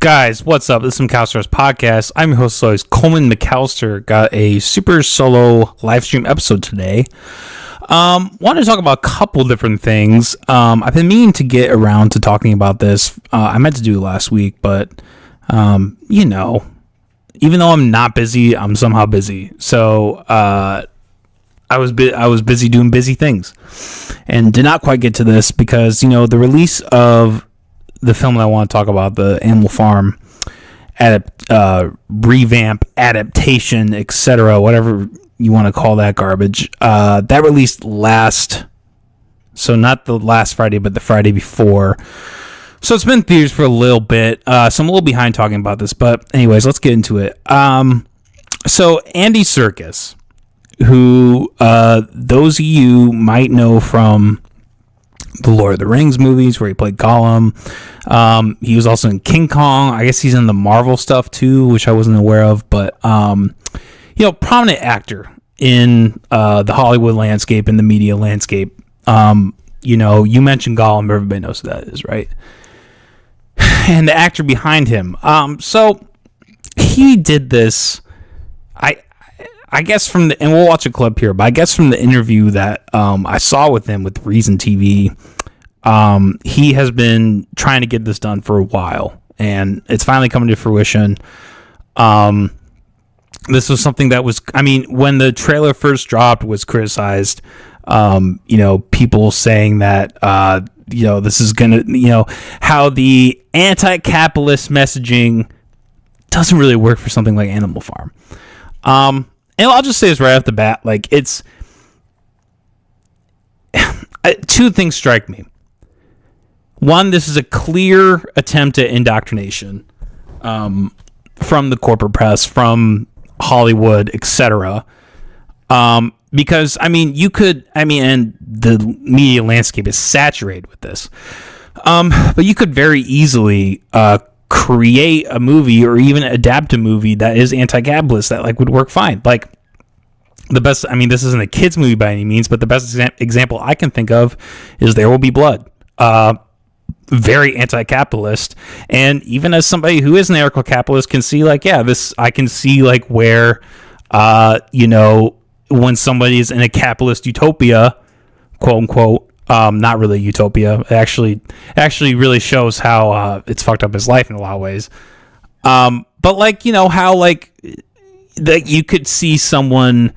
Guys, what's up? This is McAllister's podcast. I'm your host, as always, Coleman McAllister. Got a super solo live stream episode today. Want to talk about a couple different things. I've been meaning to get around to talking about this. I meant to do it last week, but even though I'm not busy, I'm somehow busy. So I was busy doing busy things, and did not quite get to this because the release of the film that I want to talk about, the Animal Farm revamp, adaptation, etc., whatever you want to call that garbage, that released so not the last Friday, but the Friday before. So it's been in theaters for a little bit, so I'm a little behind talking about this, but anyways, let's get into it. So Andy Serkis, who those of you might know from the Lord of the Rings movies where he played Gollum. He was also in King Kong. I guess he's in the Marvel stuff too, which I wasn't aware of, but prominent actor in the Hollywood landscape, in the media landscape. You mentioned Gollum, everybody knows who that is, right? And the actor behind him. So he did this, I guess and we'll watch a clip here, but I guess from the interview that I saw with him with Reason TV, he has been trying to get this done for a while, and it's finally coming to fruition. This was something that was, when the trailer first dropped, was criticized. People saying that, this is gonna, how the anti-capitalist messaging doesn't really work for something like Animal Farm. And I'll just say this right off the bat, it's two things strike me. One, this is a clear attempt at indoctrination from the corporate press, from Hollywood, etc. Because, and the media landscape is saturated with this. But you could very easily create a movie or even adapt a movie that is anti-capitalist that would work fine. The best, this isn't a kid's movie by any means, but the best example I can think of is There Will Be Blood. Very anti-capitalist, and even as somebody who is an anarcho-capitalist can see I can see where when somebody is in a capitalist utopia, quote unquote, not really utopia, it actually really shows how it's fucked up his life in a lot of ways. But how that you could see someone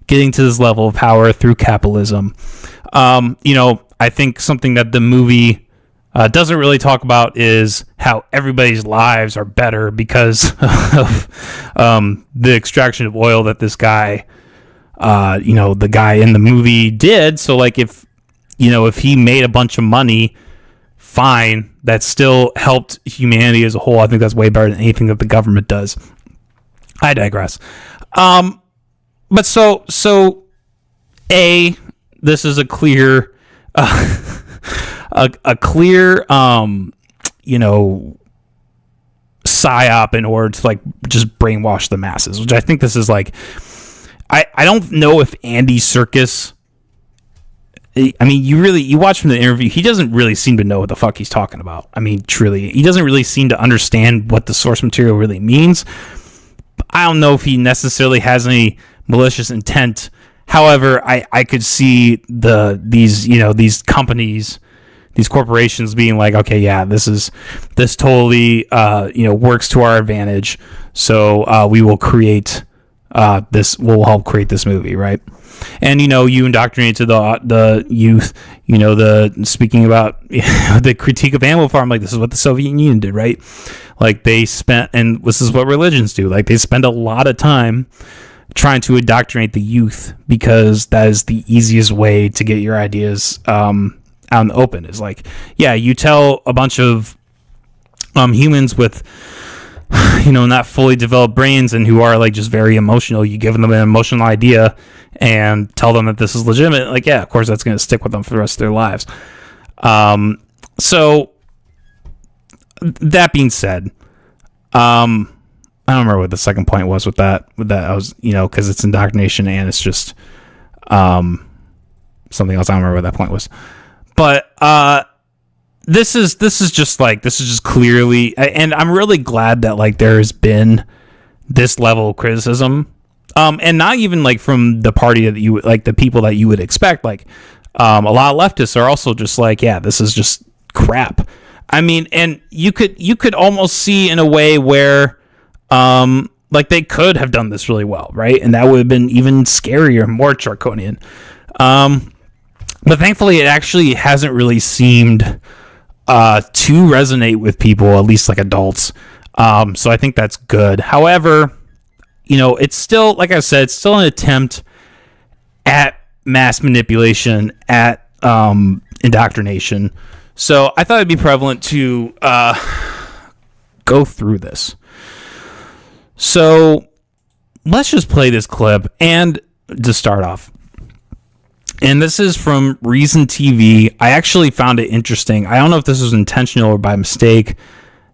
getting to this level of power through capitalism. I think something that the movie doesn't really talk about is how everybody's lives are better because of the extraction of oil that this guy, the guy in the movie did. So if he made a bunch of money, fine, that still helped humanity as a whole. I think that's way better than anything that the government does. I digress. But so this is a clear, a clear, psyop in order to just brainwash the masses, which I think this is I don't know if Andy Serkis, you watch from the interview, he doesn't really seem to know what the fuck he's talking about. Truly, he doesn't really seem to understand what the source material really means. I don't know if he necessarily has any malicious intent. However, I could see these companies, these corporations being okay, yeah, this totally works to our advantage. So we will create this. We'll help create this movie, right? And you indoctrinate to the youth. Speaking about the critique of Animal Farm, this is what the Soviet Union did, right? They spent, and this is what religions do. They spend a lot of time trying to indoctrinate the youth because that is the easiest way to get your ideas out in the open. Is you tell a bunch of humans with not fully developed brains and who are just very emotional, you give them an emotional idea and tell them that this is legitimate, of course that's going to stick with them for the rest of their lives. So that being said, I don't remember what the second point was with that. I was, because it's indoctrination and it's just something else. I don't remember what that point was. But this is just clearly, and I'm really glad that like there has been this level of criticism, and not even like from the party that you like the people that you would expect. Like a lot of leftists are also just like, yeah, this is just crap. I mean, and you could almost see in a way where like they could have done this really well, right? And that would have been even scarier, more draconian. But thankfully, it actually hasn't really seemed to resonate with people, at least like adults. So I think that's good. However, you know, it's still, like I said, it's still an attempt at mass manipulation, at indoctrination. So I thought it'd be prevalent to go through this. So let's just play this clip and to start off. And this is from Reason TV. I actually found it interesting. I don't know if this was intentional or by mistake.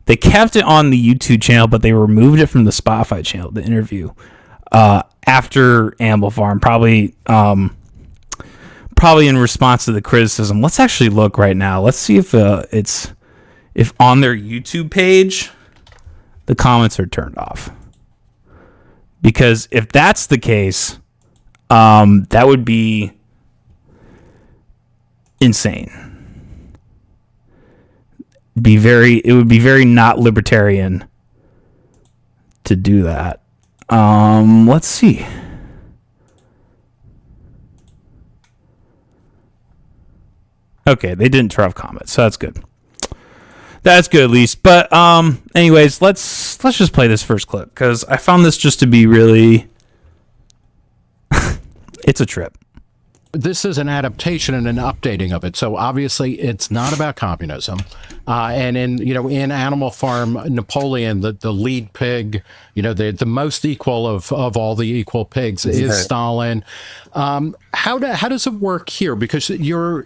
They kept it on the YouTube channel, but they removed it from the Spotify channel, the interview, after Animal Farm, probably in response to the criticism. Let's actually look right now. Let's see if if on their YouTube page, the comments are turned off. Because if that's the case, that would be insane. It would be very not libertarian to do that. Let's see. Okay, they didn't turn off comments, so that's good. That's good, at least. But anyways, let's just play this first clip because I found this just to be really it's a trip. This is an adaptation and an updating of it. So obviously it's not about communism. And in Animal Farm, Napoleon, the lead pig, the most equal of all the equal pigs is Stalin. How does it work here? Because the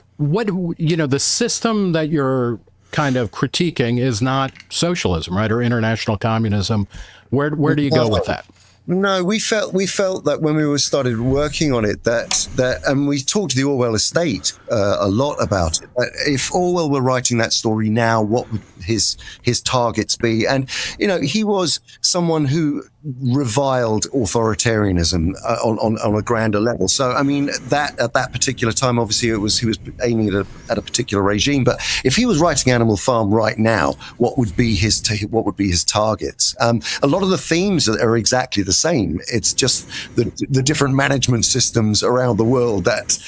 system that you're kind of critiquing is not socialism, right? Or international communism. Where do you go with that? No, we felt that when we started working on it, that and we talked to the Orwell estate a lot about it. That if Orwell were writing that story now, what would his targets be? And he was someone who reviled authoritarianism on a grander level. So I mean, that at that particular time, obviously he was aiming at a particular regime. But if he was writing Animal Farm right now, what would be his targets? A lot of the themes are exactly the same. It's just the different management systems around the world that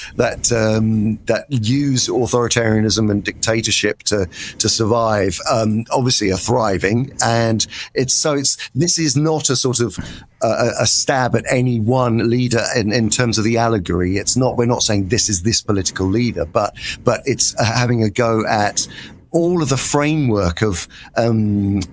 use authoritarianism and dictatorship to survive. Obviously, are thriving, and this is not a sort of a stab at any one leader in terms of the allegory. We're not saying this is this political leader, but it's having a go at all of the framework of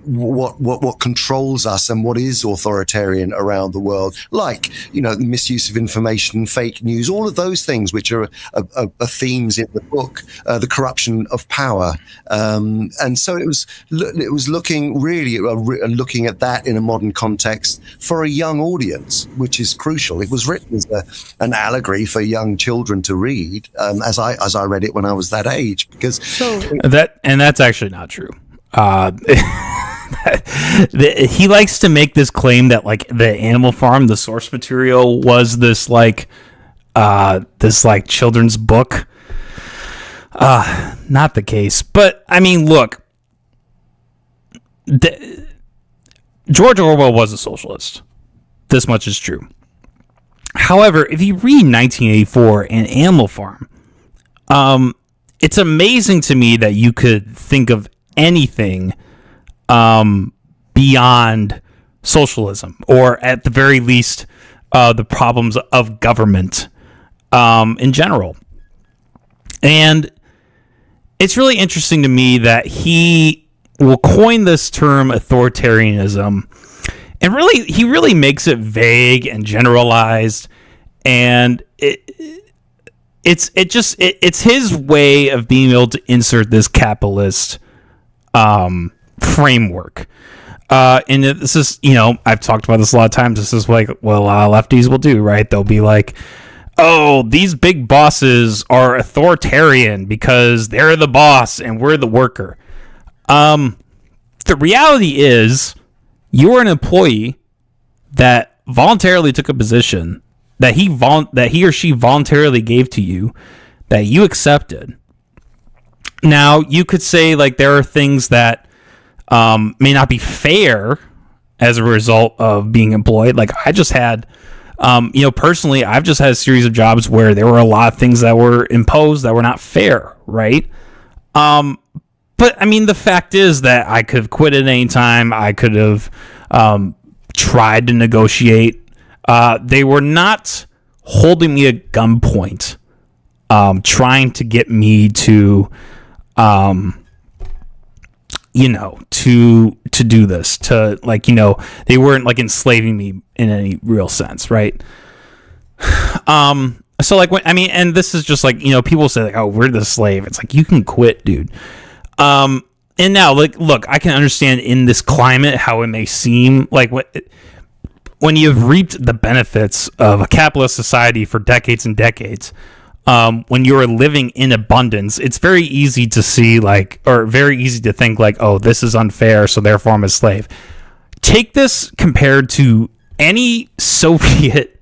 what controls us and what is authoritarian around the world, like the misuse of information, fake news, all of those things which are themes in the book, the corruption of power, and so it was looking at that in a modern context for a young audience, which is crucial. It was written as an allegory for young children to read, as I read it when I was that age, because And that's actually not true. He likes to make this claim that like the Animal Farm, the source material, was this children's book. Not the case. But I mean, look, George Orwell was a socialist. This much is true. However, if you read 1984 and Animal Farm, it's amazing to me that you could think of anything beyond socialism, or at the very least, the problems of government in general. And it's really interesting to me that he will coin this term authoritarianism, and he really makes it vague and generalized, and it's his way of being able to insert this capitalist framework. And this is, I've talked about this a lot of times. This is like what a lot of lefties will do, right? They'll be like, oh, these big bosses are authoritarian because they're the boss and we're the worker. The reality is you're an employee that voluntarily took a position that he or she voluntarily gave to you, that you accepted. Now, you could say like there are things that may not be fair as a result of being employed. Like I just had, personally, I've just had a series of jobs where there were a lot of things that were imposed that were not fair, right? But I mean, the fact is that I could have quit at any time. I could have tried to negotiate. They were not holding me at gunpoint, trying to get me to, to do this, to like, they weren't like enslaving me in any real sense, right? So like, and this is just like, people say like, oh, we're the slave. It's like, you can quit, dude. And now, like, look, I can understand in this climate how it may seem like when you've reaped the benefits of a capitalist society for decades and decades, when you're living in abundance, it's very easy to see very easy to think like, oh, this is unfair, so therefore I'm a slave. Take this compared to any Soviet,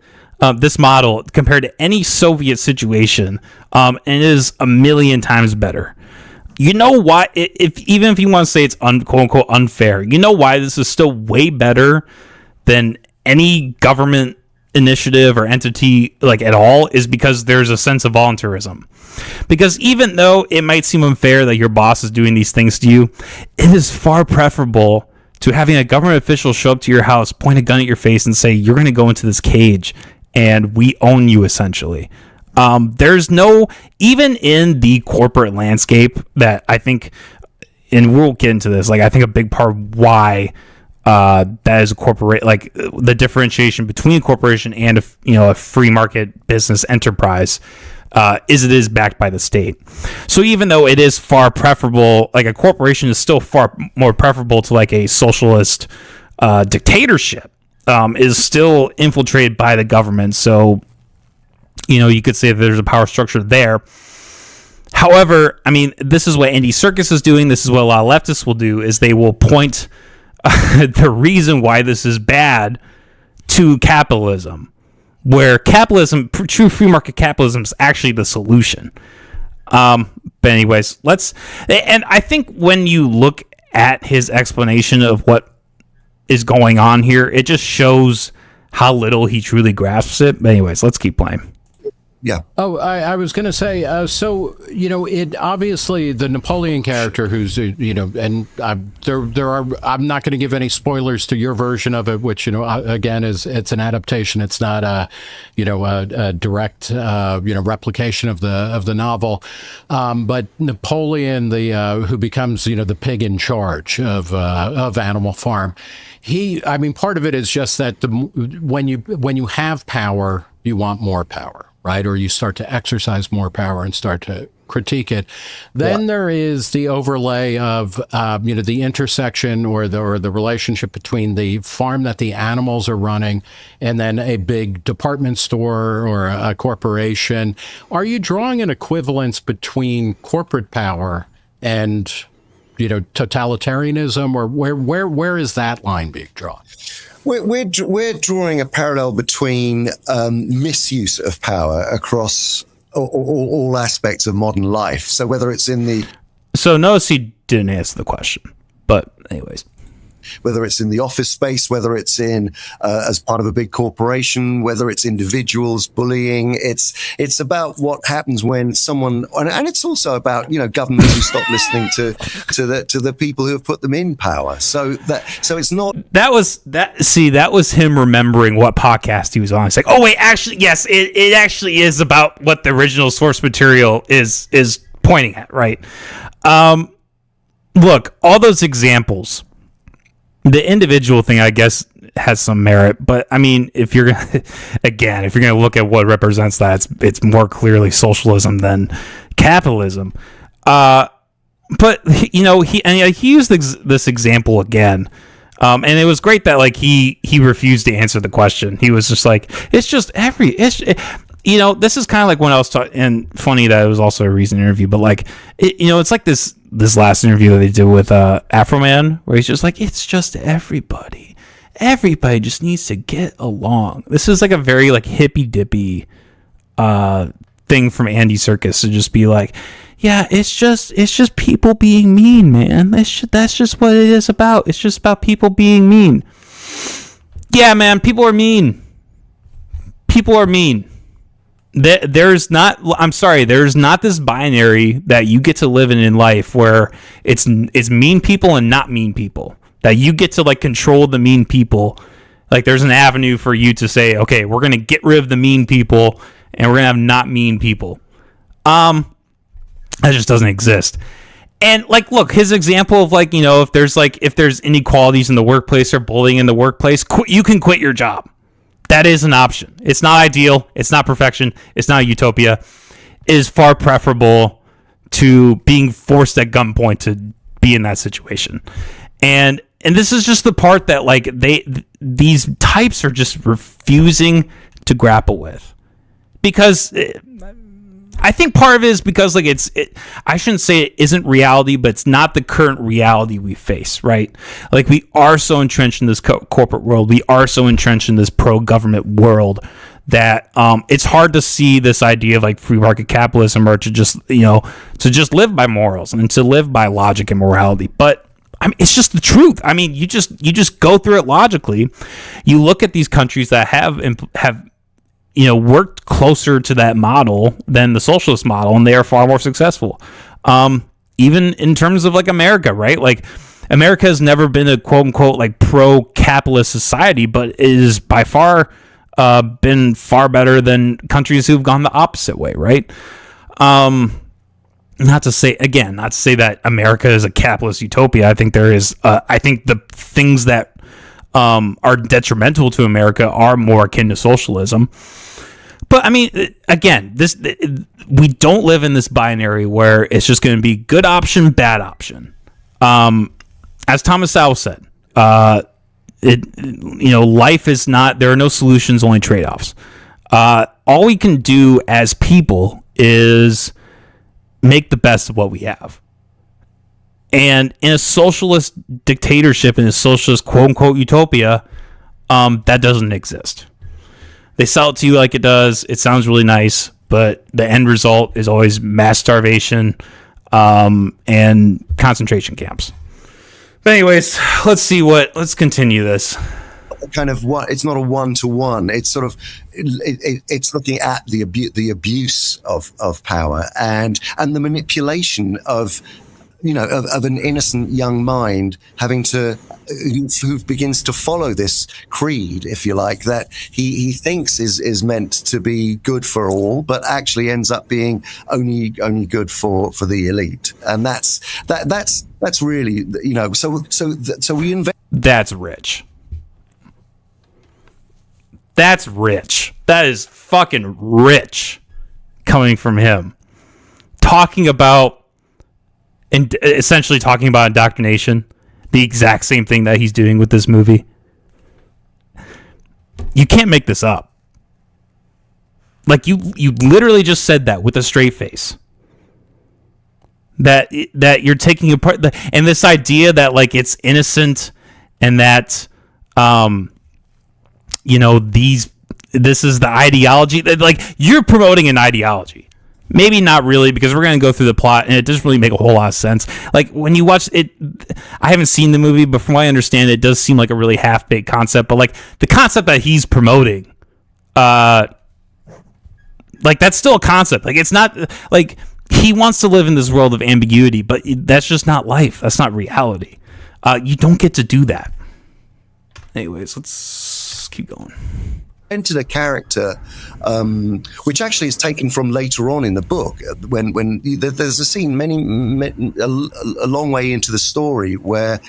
this model compared to any Soviet situation, and it is a million times better. You know why? Even if you want to say it's quote unquote unfair, you know why this is still way better than any government initiative or entity like at all, is because there's a sense of voluntarism. Because even though it might seem unfair that your boss is doing these things to you, it is far preferable to having a government official show up to your house, point a gun at your face, and say, you're going to go into this cage and we own you, essentially. There's no, even in the corporate landscape that I think, and we'll get into this, like I think a big part of why that is a corporate, like the differentiation between a corporation and a free market business enterprise, is it is backed by the state. So even though it is far preferable, like a corporation is still far more preferable to like a socialist dictatorship, is still infiltrated by the government. So you could say that there's a power structure there. However, I mean, this is what Andy Serkis is doing. This is what a lot of leftists will do, is they will point the reason why this is bad to capitalism, where capitalism, true free market capitalism, is actually the solution. But anyways, and I think when you look at his explanation of what is going on here, it just shows how little he truly grasps it. But anyways, let's keep playing. Yeah. Oh, I was going to say, it obviously the Napoleon character, who's, and there are, I'm not going to give any spoilers to your version of it, which, again, it's an adaptation. It's not a direct, replication of the novel. But Napoleon, who becomes, the pig in charge of Animal Farm, part of it is just that when you have power, you want more power. Right? Or you start to exercise more power and start to critique it. Then there is the overlay of, the intersection or the relationship between the farm that the animals are running and then a big department store or a corporation. Are you drawing an equivalence between corporate power and, totalitarianism, or where is that line being drawn? We're drawing a parallel between misuse of power across all aspects of modern life. So whether it's So notice he didn't answer the question, but anyways. Whether it's in the office space, whether it's in as part of a big corporation, whether it's individuals bullying, it's about what happens when someone, and it's also about governments who stop listening to the people who have put them in power. So it's not that was him remembering what podcast he was on. It's like, oh wait, actually yes, it actually is about what the original source material is pointing at, right? Look, all those examples. The individual thing, I guess, has some merit, but I mean, if you're gonna look at what represents that, it's more clearly socialism than capitalism. But he used this example again, and it was great that like he refused to answer the question. He was just like, this is kind of like when I was talking, and funny that it was also a recent interview, but like, it's like this last interview that they did with Afro Man, where he's just like, it's just everybody just needs to get along. This is like a very like hippy dippy thing from Andy Serkis to just be like, yeah, it's just people being mean, man. That's just what it is about. It's just about people being mean. Yeah, man, people are mean. People are mean. There's not this binary that you get to live in life where it's mean people and not mean people. That you get to like control the mean people. Like there's an avenue for you to say, okay, we're gonna get rid of the mean people and we're gonna have not mean people. That just doesn't exist. And like, look, his example of like, if there's inequalities in the workplace or bullying in the workplace, you can quit your job. That is an option. It's not ideal. It's not perfection. It's not a utopia. It is far preferable to being forced at gunpoint to be in that situation. And this is just the part that like these types are just refusing to grapple with, because I think part of it is because like I shouldn't say it isn't reality, but it's not the current reality we face, right? Like we are so entrenched in this corporate world. We are so entrenched in this pro-government world that it's hard to see this idea of like free market capitalism or to just live by morals and to live by logic and morality. But I mean, it's just the truth. I mean, you just go through it logically. You look at these countries that have worked closer to that model than the socialist model, and they are far more successful. Even in terms of like America, right? Like America has never been a quote unquote like pro-capitalist society, but it is by far been far better than countries who've gone the opposite way, right? Not to say that America is a capitalist utopia. I think there is. I think the things that are detrimental to America are more akin to socialism. But I mean, again, we don't live in this binary where it's just going to be good option, bad option. As Thomas Sowell said, life is not. There are no solutions, only trade-offs. All we can do as people is make the best of what we have. And in a socialist dictatorship, in a socialist quote-unquote utopia, that doesn't exist. They sell it to you like it does. It sounds really nice, but the end result is always mass starvation and concentration camps. But anyways, let's continue this. Kind of what it's not a one-to-one. It's sort of it's looking at the abuse of power and the manipulation of an innocent young mind having to who begins to follow this creed, if you like, that he thinks is meant to be good for all, but actually ends up being only good for the elite. And that's really so we invent. That's rich. That's rich. That is fucking rich coming from him. Talking about, and essentially talking about indoctrination, the exact same thing that he's doing with this movie. You can't make this up. Like you literally just said that with a straight face. That you're taking apart and this idea that like it's innocent and that this is the ideology that like you're promoting an ideology. Maybe not really, because we're going to go through the plot and it doesn't really make a whole lot of sense. Like when you watch it, I haven't seen the movie, but from what I understand, it does seem like a really half-baked concept. But like the concept that he's promoting, like that's still a concept. Like it's not like he wants to live in this world of ambiguity, but that's just not life. That's not reality. You don't get to do that. Anyways, let's keep going. Entered a character, which actually is taken from later on in the book, when there's a scene a long way into the story where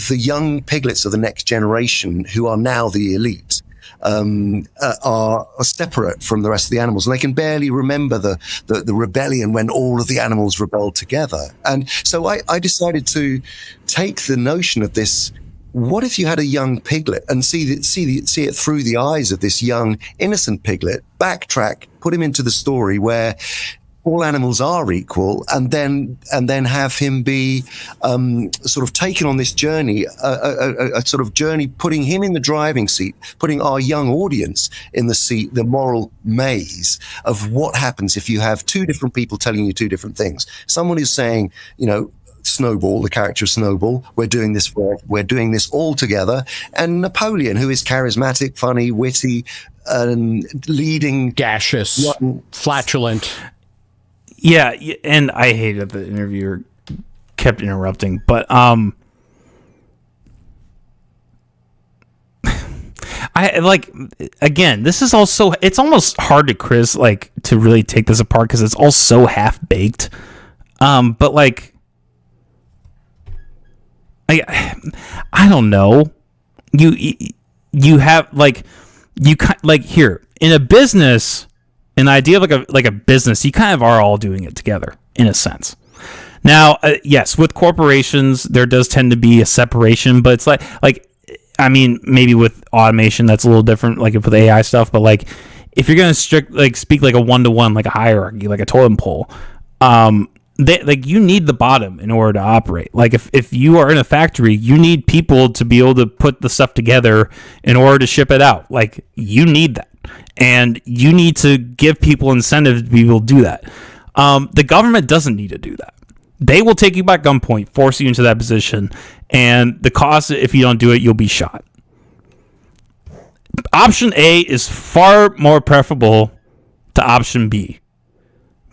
the young piglets of the next generation, who are now the elite, are separate from the rest of the animals, and they can barely remember the rebellion when all of the animals rebelled together. And so I decided to take the notion of this what if you had a young piglet and see it through the eyes of this young innocent piglet, backtrack, put him into the story where all animals are equal, and then have him be sort of taken on this journey, a sort of journey, putting him in the driving seat, putting our young audience in the seat, the moral maze of what happens if you have two different people telling you two different things. Someone who's saying, Snowball, the character of Snowball, we're doing this all together, and Napoleon, who is charismatic, funny, witty, leading, gaseous, flatulent. Yeah, and I hated the interviewer kept interrupting, but I like, again, this is also, it's almost hard to to really take this apart because it's all so half baked. But like, I don't know. You have here in a business. An idea of like a business, you kind of are all doing it together in a sense. Now, yes, with corporations, there does tend to be a separation, but it's I mean, maybe with automation, that's a little different, like with AI stuff. But like, if you're gonna speak like a 1-to-1, like a hierarchy, like a totem pole, you need the bottom in order to operate. Like if you are in a factory, you need people to be able to put the stuff together in order to ship it out. Like, you need that. And you need to give people incentive to be able to do that. The government doesn't need to do that. They will take you by gunpoint, force you into that position, and the cost, if you don't do it, you'll be shot. Option A is far more preferable to option B.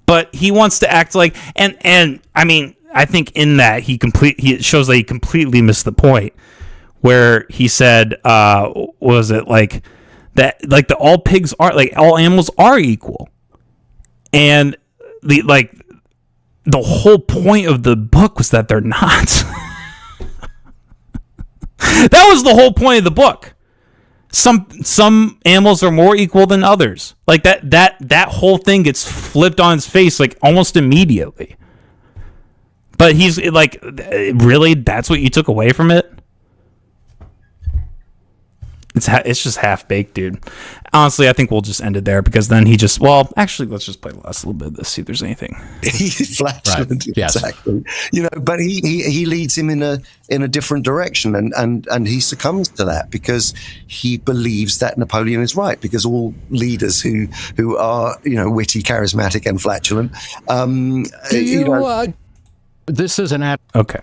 But he wants to act like, and I mean, I think in that it shows that he completely missed the point where he said, what was it, like, that like all pigs are, like, all animals are equal, and the whole point of the book was that they're not. That was the whole point of the book. Some animals are more equal than others. Like that whole thing gets flipped on its face like almost immediately. But he's like, really? That's what you took away from it? It's just half baked, dude. Honestly, I think we'll just end it there because then actually, let's just play the last little bit of this, see if there's anything. He's flatulent, right. Yes. Exactly. But he leads him in a different direction, and he succumbs to that because he believes that Napoleon is right. Because all leaders who are witty, charismatic, and flatulent, this is an ad. Okay.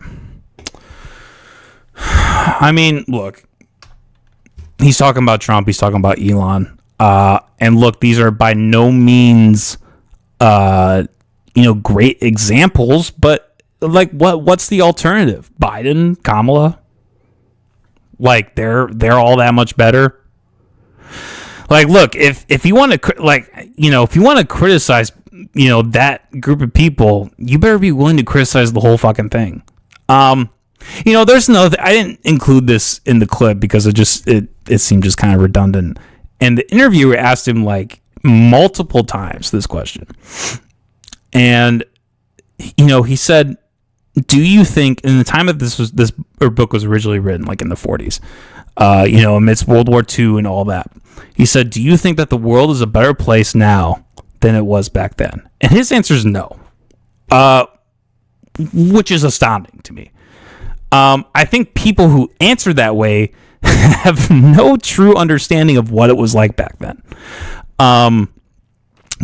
I mean, look. He's talking about Trump. He's talking about Elon. And look, these are by no means, great examples. But like, what's the alternative? Biden, Kamala. Like they're all that much better. Like, look, if you want to if you want to criticize, that group of people, you better be willing to criticize the whole fucking thing. There's another. I didn't include this in the clip because it seemed just kind of redundant. And the interviewer asked him like multiple times this question, and he said, "Do you think in the time that this book was originally written, like in the 40s, amidst World War II and all that?" He said, "Do you think that the world is a better place now than it was back then?" And his answer is no, which is astounding to me. I think people who answer that way have no true understanding of what it was like back then.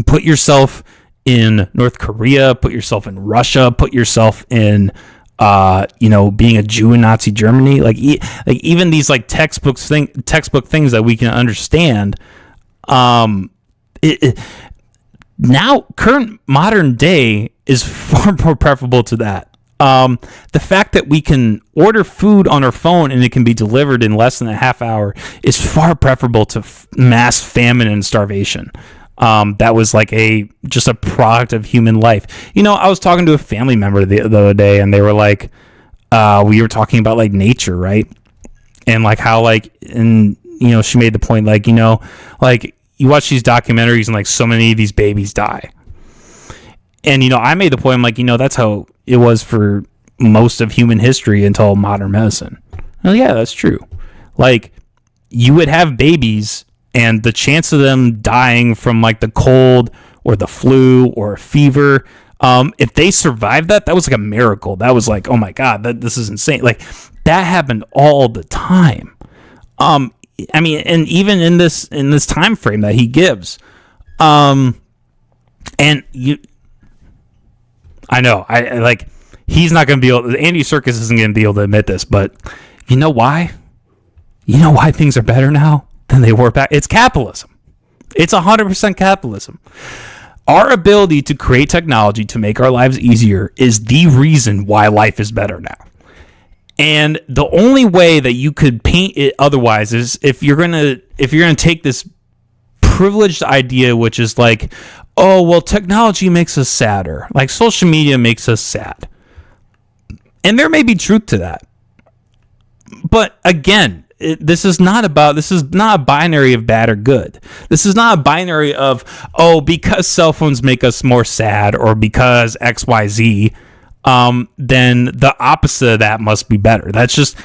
Put yourself in North Korea, put yourself in Russia, put yourself in, being a Jew in Nazi Germany. Like even these like textbook things that we can understand. Now current modern day is far more preferable to that. The fact that we can order food on our phone and it can be delivered in less than a half hour is far preferable to mass famine and starvation. That was like just a product of human life. I was talking to a family member the other day, and they were like, we were talking about like nature, right? And like how she made the point, like you watch these documentaries and like so many of these babies die. And, I made the point, I'm like, that's how it was for most of human history until modern medicine. Well, yeah, that's true. Like, you would have babies, and the chance of them dying from like the cold or the flu or a fever, if they survived that was like a miracle. That was like, oh my God, this is insane. Like, that happened all the time. I mean, and even in this time frame that he gives, and I know, I like, he's not going to be able. Andy Serkis isn't going to be able to admit this, but you know why? You know why things are better now than they were back? It's capitalism. It's 100% capitalism. Our ability to create technology to make our lives easier is the reason why life is better now. And the only way that you could paint it otherwise is if you're gonna take this privileged idea, which is like, oh, well, technology makes us sadder. Like, social media makes us sad. And there may be truth to that. But again, this is not a binary of bad or good. This is not a binary of, oh, because cell phones make us more sad or because XYZ, then the opposite of that must be better. That's just,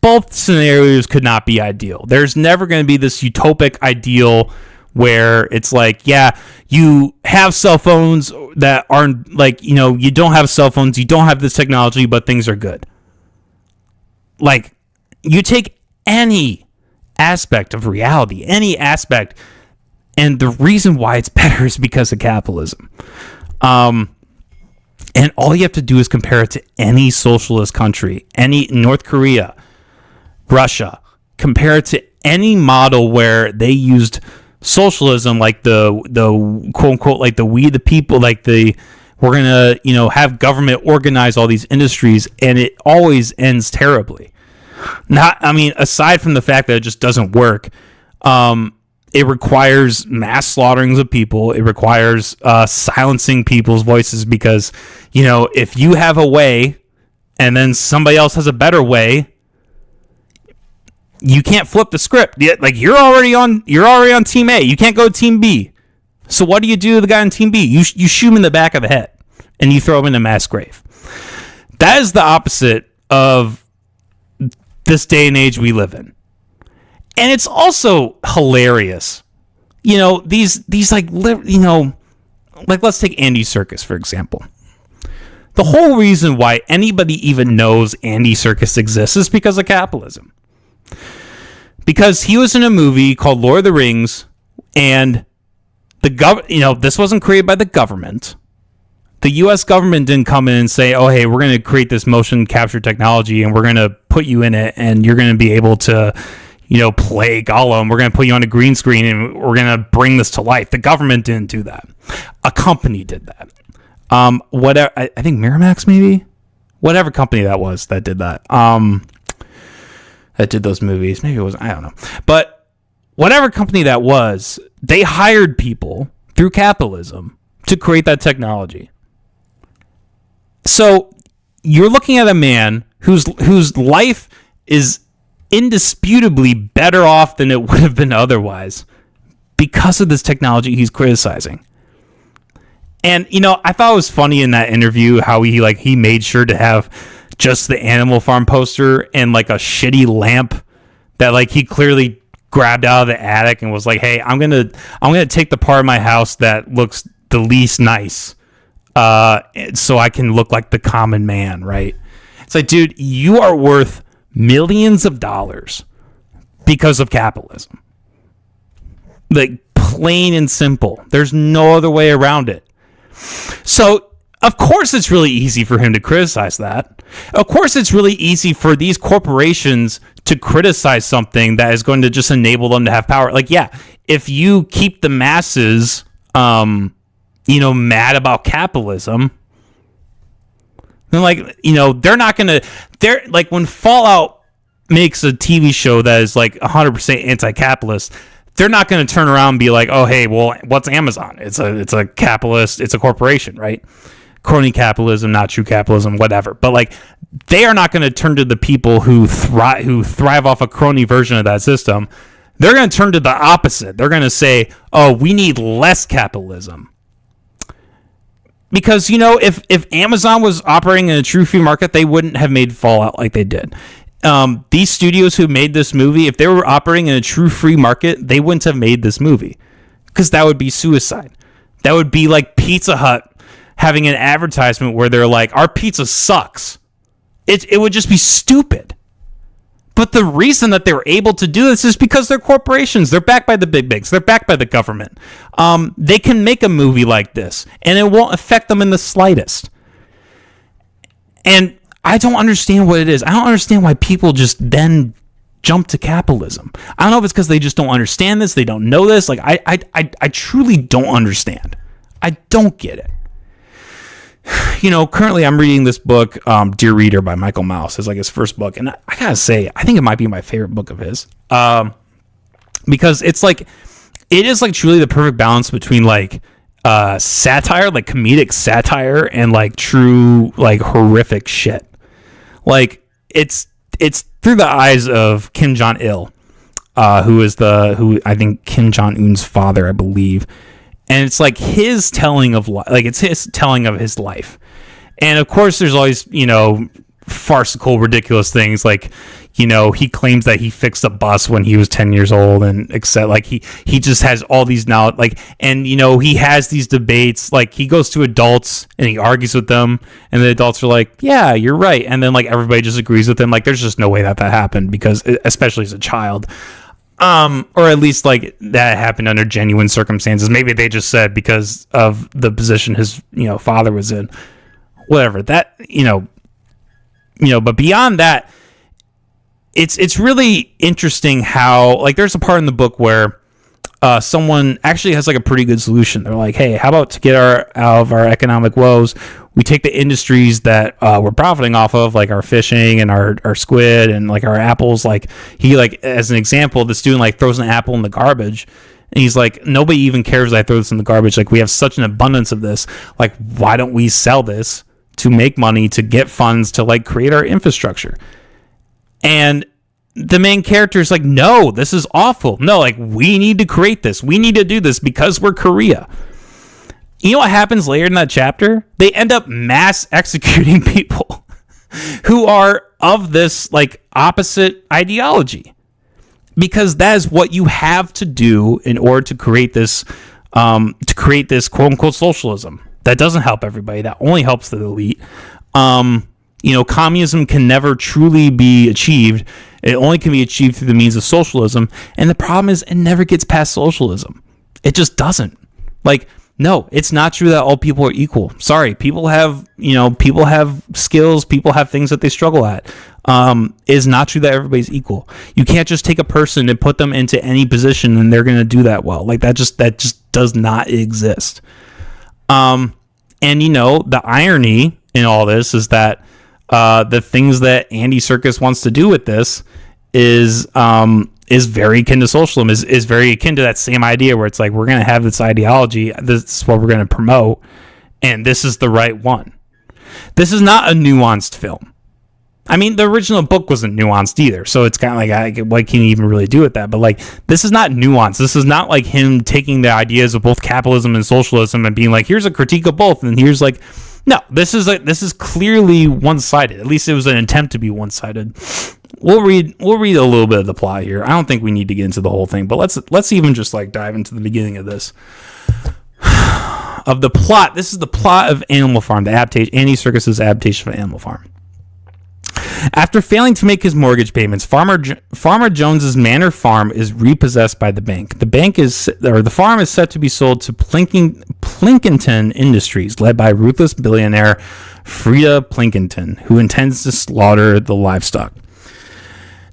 both scenarios could not be ideal. There's never going to be this utopic ideal where it's like, yeah, you have cell phones that aren't like, you don't have cell phones, you don't have this technology, but things are good. Like, you take any aspect of reality, any aspect, and the reason why it's better is because of capitalism. And all you have to do is compare it to any socialist country, any North Korea, Russia. Compare it to any model where they used socialism, like the quote unquote, like the we the people, like we're gonna have government organize all these industries, and it always ends terribly. Aside from the fact that it just doesn't work, it requires mass slaughterings of people. It requires silencing people's voices because, if you have a way and then somebody else has a better way, you can't flip the script. Like, you're already on team A. You can't go to team B. So what do you do to the guy on team B? You shoot him in the back of the head and you throw him in a mass grave. That is the opposite of this day and age we live in. And it's also hilarious. These like let's take Andy Serkis, for example. The whole reason why anybody even knows Andy Serkis exists is because of capitalism. Because he was in a movie called Lord of the Rings, and this wasn't created by the government. The U.S. government didn't come in and say, oh, hey, we're going to create this motion capture technology and we're going to put you in it and you're going to be able to, play Gollum. We're going to put you on a green screen and we're going to bring this to life. The government didn't do that. A company did that. Whatever, I think Miramax, maybe? Whatever company that was that did that. That did those movies. Maybe it was, I don't know. But whatever company that was, they hired people through capitalism to create that technology. So you're looking at a man whose life is indisputably better off than it would have been otherwise because of this technology he's criticizing. And, I thought it was funny in that interview how he made sure to have just the Animal Farm poster and like a shitty lamp that he clearly grabbed out of the attic and was like, hey, I'm going to take the part of my house that looks the least nice. So I can look like the common man, right? It's like, dude, you are worth millions of dollars because of capitalism. Like, plain and simple. There's no other way around it. So, of course, it's really easy for him to criticize that. Of course, it's really easy for these corporations to criticize something that is going to just enable them to have power. Like, yeah, if you keep the masses, mad about capitalism, then they're like, when Fallout makes a TV show that is like 100% anti-capitalist, they're not going to turn around and be like, oh, hey, well, what's Amazon? It's a capitalist, it's a corporation, right? Crony capitalism, not true capitalism, whatever. But they are not going to turn to the people who thrive off a crony version of that system. They're going to turn to the opposite. They're going to say, oh, we need less capitalism. Because, if Amazon was operating in a true free market, they wouldn't have made Fallout like they did. these studios who made this movie, if they were operating in a true free market, they wouldn't have made this movie, because that would be suicide. That would be like Pizza Hut having an advertisement where they're like, our pizza sucks. It would just be stupid. But the reason that they were able to do this is because they're corporations. They're backed by the big bigs. They're backed by the government. They can make a movie like this, and it won't affect them in the slightest. And I don't understand what it is. I don't understand why people just then jump to capitalism. I don't know if it's because they just don't understand this. They don't know this. Like, I truly don't understand. I don't get it. You know, currently I'm reading this book, Dear Reader by Michael Mouse. It's like his first book. And I gotta say, I think it might be my favorite book of his. Because it's like, it is like truly the perfect balance between like satire, like comedic satire, and like true, like horrific shit. Like, it's through the eyes of Kim Jong-il, who I think Kim Jong-un's father, I believe. And it's like his telling of it's his telling of his life. And of course, there's always, you know, farcical, ridiculous things like, you know, he claims that he fixed a bus when he was 10 years old, and except like he just has all these knowledge, like, and you know, he has these debates, like he goes to adults and he argues with them, and the adults are like, yeah, you're right, and then like everybody just agrees with him. Like, there's just no way that happened, because especially as a child. Or at least like that happened under genuine circumstances. Maybe they just said because of the position his, you know, father was in, whatever that, you know, but beyond that, it's really interesting how, like, there's a part in the book where someone actually has like a pretty good solution. They're like, hey, how about to get out of our economic woes, we take the industries that we're profiting off of, like our fishing and our squid and like our apples. Like, he, like, as an example, the student like throws an apple in the garbage, and he's like, nobody even cares that I throw this in the garbage. Like, we have such an abundance of this. Like, why don't we sell this to make money, to get funds to like create our infrastructure? And the main character is like, no, this is awful. No, like, we need to create this. We need to do this because we're Korea. You know what happens later in that chapter? They end up mass executing people who are of this like opposite ideology, because that is what you have to do in order to create this quote unquote socialism that doesn't help everybody. That only helps the elite. You know, communism can never truly be achieved. It only can be achieved through the means of socialism. And the problem is, it never gets past socialism. It just doesn't. Like, no, it's not true that all people are equal. Sorry, people have skills, people have things that they struggle at. It's not true that everybody's equal. You can't just take a person and put them into any position and they're going to do that well. Like, that just does not exist. And you know, the irony in all this is that the things that Andy Serkis wants to do with this is very akin to socialism, is very akin to that same idea where it's like, we're going to have this ideology, this is what we're going to promote, and this is the right one. This is not a nuanced film. I mean, the original book wasn't nuanced either, so it's kind of like, what can you even really do with that? But like, this is not nuanced. This is not like him taking the ideas of both capitalism and socialism and being like, here's a critique of both, and here's like, no, this is clearly one-sided. At least it was an attempt to be one-sided. We'll read a little bit of the plot here. I don't think we need to get into the whole thing, but let's even just like dive into the beginning of this. Of the plot. This is the plot of Animal Farm, the adaptation, Andy Serkis's adaptation of Animal Farm. After failing to make his mortgage payments, Farmer Jones's Manor Farm is repossessed by the bank. The farm is set to be sold to Plinkington Industries, led by ruthless billionaire Frida Plinkington, who intends to slaughter the livestock.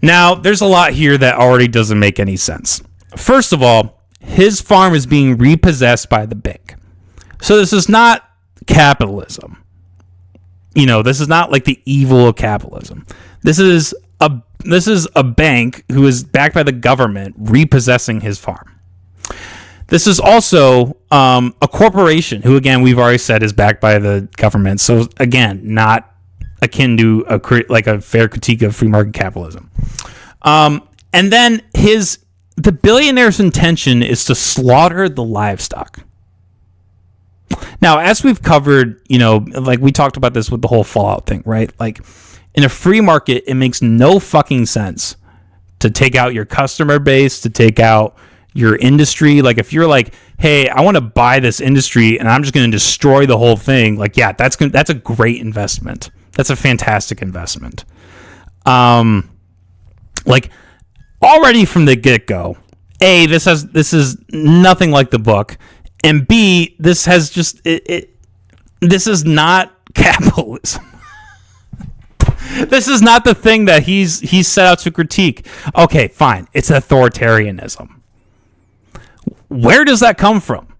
Now, there's a lot here that already doesn't make any sense. First of all, his farm is being repossessed by the bank. So this is not capitalism. You know, this is not like the evil of capitalism. This is a bank who is backed by the government repossessing his farm. This is also a corporation who, again, we've already said is backed by the government. So again, not akin to a fair critique of free market capitalism. And then the billionaire's intention is to slaughter the livestock. Now, as we've covered, you know, like we talked about this with the whole Fallout thing, right? Like, In a free market, it makes no fucking sense to take out your customer base, to take out your industry. Like, if you're like, hey, I want to buy this industry and I'm just going to destroy the whole thing, like, yeah, that's a great investment. That's a fantastic investment. Like, already from the get-go, A, this is nothing like the book, and B, this has just this is not capitalism. This is not the thing that he's set out to critique. Okay, fine. It's authoritarianism. Where does that come from?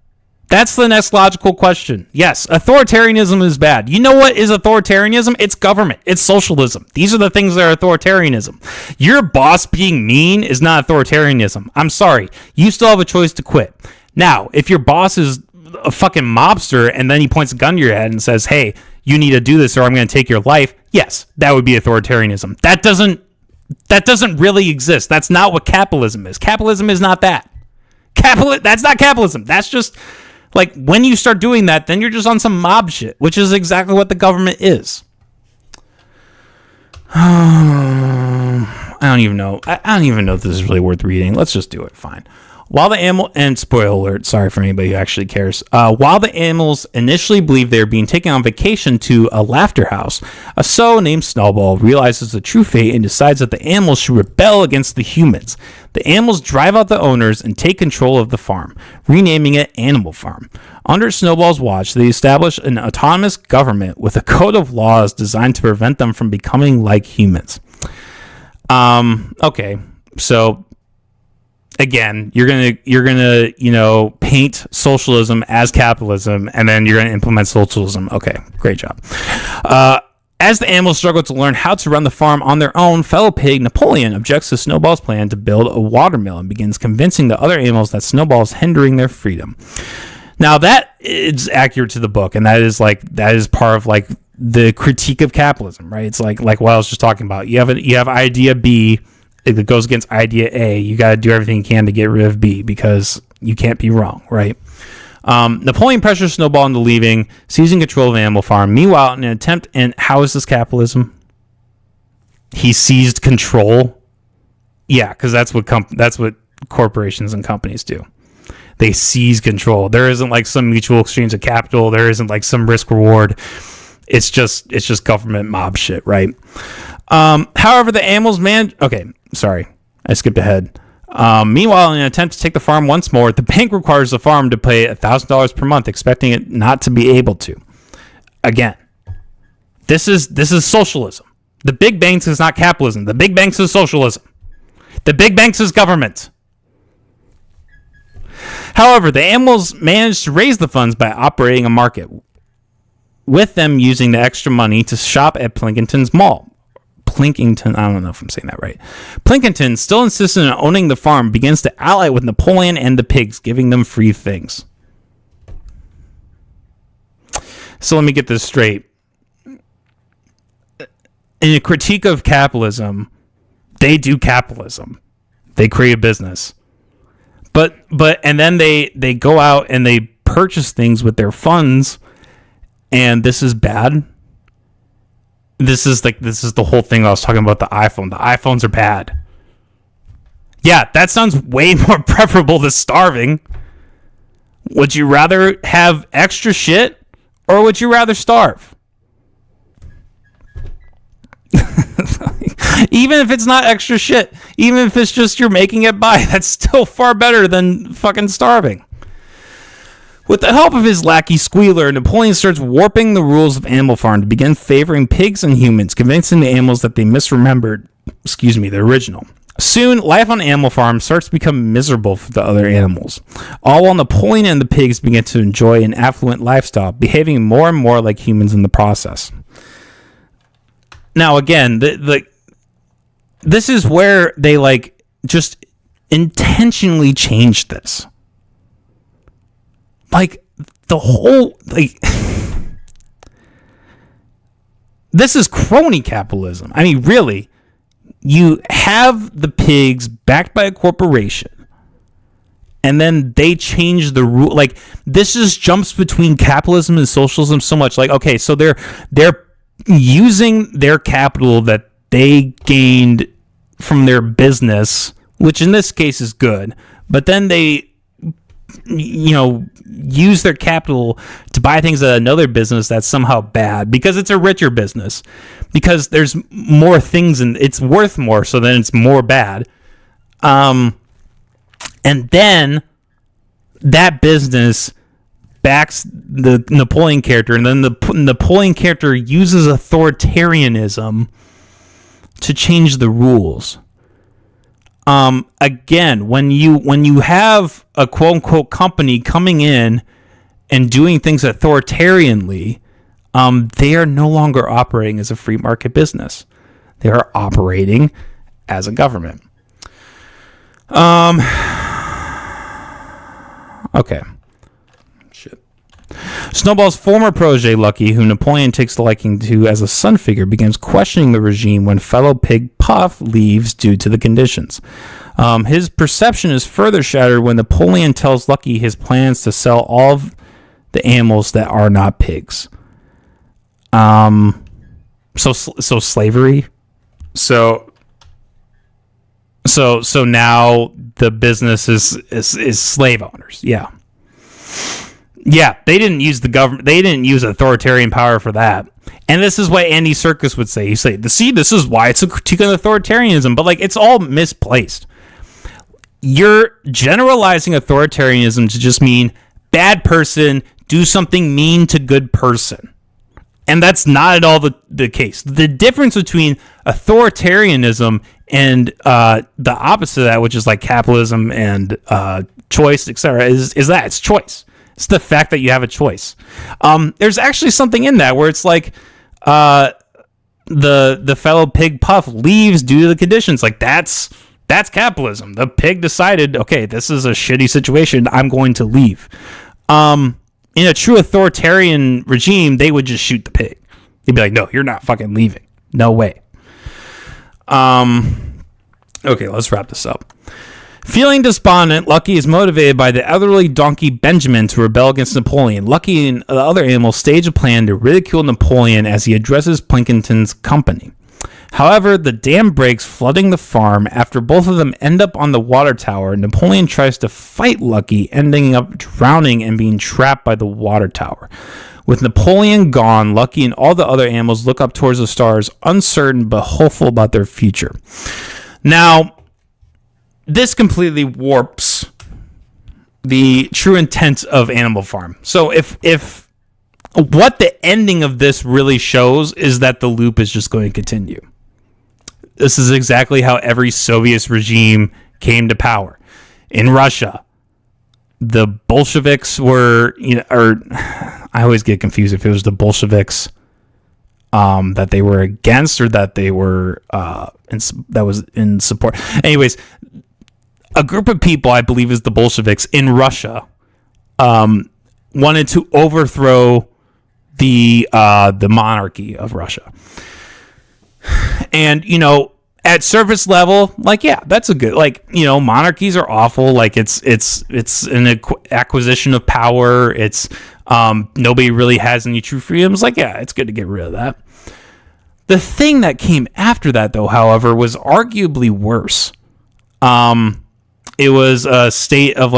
That's the next logical question. Yes, authoritarianism is bad. You know what is authoritarianism? It's government. It's socialism. These are the things that are authoritarianism. Your boss being mean is not authoritarianism. I'm sorry. You still have a choice to quit. Now, if your boss is a fucking mobster and then he points a gun to your head and says, hey, you need to do this or I'm going to take your life, yes, that would be authoritarianism. That doesn't really exist. That's not what capitalism is. Capitalism is not that. That's not capitalism. That's just, like, when you start doing that, then you're just on some mob shit, which is exactly what the government is. I don't even know. I don't even know if this is really worth reading. Let's just do it. Fine. While the animal, and spoiler alert, sorry for anybody who actually cares. While the animals initially believe they're being taken on vacation to a laughter house, a sow named Snowball realizes the true fate and decides that the animals should rebel against the humans. The animals drive out the owners and take control of the farm, renaming it Animal Farm. Under Snowball's watch, they establish an autonomous government with a code of laws designed to prevent them from becoming like humans. Okay, so again, you're gonna paint socialism as capitalism, and then you're gonna implement socialism. Okay, great job. As the animals struggle to learn how to run the farm on their own, fellow pig Napoleon objects to Snowball's plan to build a watermill and begins convincing the other animals that Snowball is hindering their freedom. Now, that is accurate to the book, and that is part of like the critique of capitalism, right? It's like what I was just talking about. You have idea B. If it goes against idea A, you got to do everything you can to get rid of B because you can't be wrong, right? Napoleon pressures Snowball into leaving, seizing control of Animal Farm. Meanwhile, in an attempt, and how is this capitalism? He seized control. Yeah, because that's what corporations and companies do. They seize control. There isn't like some mutual exchange of capital. There isn't like some risk reward. It's just government mob shit, right? However, the animals okay, sorry, I skipped ahead. Meanwhile, in an attempt to take the farm once more, the bank requires the farm to pay $1,000 per month, expecting it not to be able to. Again, this is socialism. The big banks is not capitalism. The big banks is socialism. The big banks is government. However, the animals managed to raise the funds by operating a market, with them using the extra money to shop at Plinkington's mall. Plinkington, I don't know if I'm saying that right. Plinkington, still insistent on owning the farm, begins to ally with Napoleon and the pigs, giving them free things. So let me get this straight. In a critique of capitalism, they do capitalism. They create a business. But and then they go out and they purchase things with their funds, and this is bad. This is the whole thing I was talking about, the iPhone. The iPhones are bad. Yeah, that sounds way more preferable to starving. Would you rather have extra shit, or would you rather starve? Even if it's not extra shit, even if it's just you're making it by, that's still far better than fucking starving. With the help of his lackey Squealer, Napoleon starts warping the rules of Animal Farm to begin favoring pigs and humans, convincing the animals that they misremembered, the original. Soon, life on Animal Farm starts to become miserable for the other animals, all while Napoleon and the pigs begin to enjoy an affluent lifestyle, behaving more and more like humans in the process. Now, again, this is where they just intentionally changed this. The whole, this is crony capitalism. I mean, really, you have the pigs backed by a corporation, and then they change the rule. This just jumps between capitalism and socialism so much. Okay, so they're using their capital that they gained from their business, which in this case is good, but then they, use their capital to buy things at another business that's somehow bad because it's a richer business, because there's more things and it's worth more, so then it's more bad. And then that business backs the Napoleon character, and then the Napoleon character uses authoritarianism to change the rules. Again, when you have a quote unquote company coming in and doing things authoritarianly, they are no longer operating as a free market business. They are operating as a government. Okay. Shit. Snowball's former protege, Lucky, who Napoleon takes a liking to as a son figure, begins questioning the regime when fellow pig Puff leaves due to the conditions. His perception is further shattered when Napoleon tells Lucky his plans to sell all of the animals that are not pigs. So slavery. So now the business is slave owners. Yeah. Yeah, they didn't use the government. They didn't use authoritarian power for that. And this is what Andy Serkis would say. He'd say, "See, this is why it's a critique of authoritarianism." But like, it's all misplaced. You're generalizing authoritarianism to just mean bad person do something mean to good person, and that's not at all the case. The difference between authoritarianism and the opposite of that, which is like capitalism and choice, etc., is that it's choice. It's the fact that you have a choice. There's actually something in that where it's like the fellow pig Puff leaves due to the conditions. Like that's capitalism. The pig decided, okay, this is a shitty situation, I'm going to leave. In a true authoritarian regime, they would just shoot the pig. They'd be like, no, you're not fucking leaving. No way. Okay, let's wrap this up. Feeling despondent, Lucky is motivated by the elderly donkey Benjamin to rebel against Napoleon. Lucky and the other animals stage a plan to ridicule Napoleon as he addresses Plankinton's company. However, the dam breaks, flooding the farm. After both of them end up on the water tower, Napoleon tries to fight Lucky, ending up drowning and being trapped by the water tower. With Napoleon gone, Lucky and all the other animals look up towards the stars, uncertain but hopeful about their future. Now, this completely warps the true intent of Animal Farm. So if what the ending of this really shows is that the loop is just going to continue. This is exactly how every Soviet regime came to power. In Russia, the Bolsheviks were, or I always get confused if it was the Bolsheviks that they were against or that they were that was in support. Anyways, a group of people, I believe is the Bolsheviks in Russia, wanted to overthrow the monarchy of Russia. And, at surface level, like, yeah, that's a good, like, monarchies are awful. Like it's an acquisition of power. It's nobody really has any true freedoms. Like, yeah, it's good to get rid of that. The thing that came after that, though, however, was arguably worse. It was a state of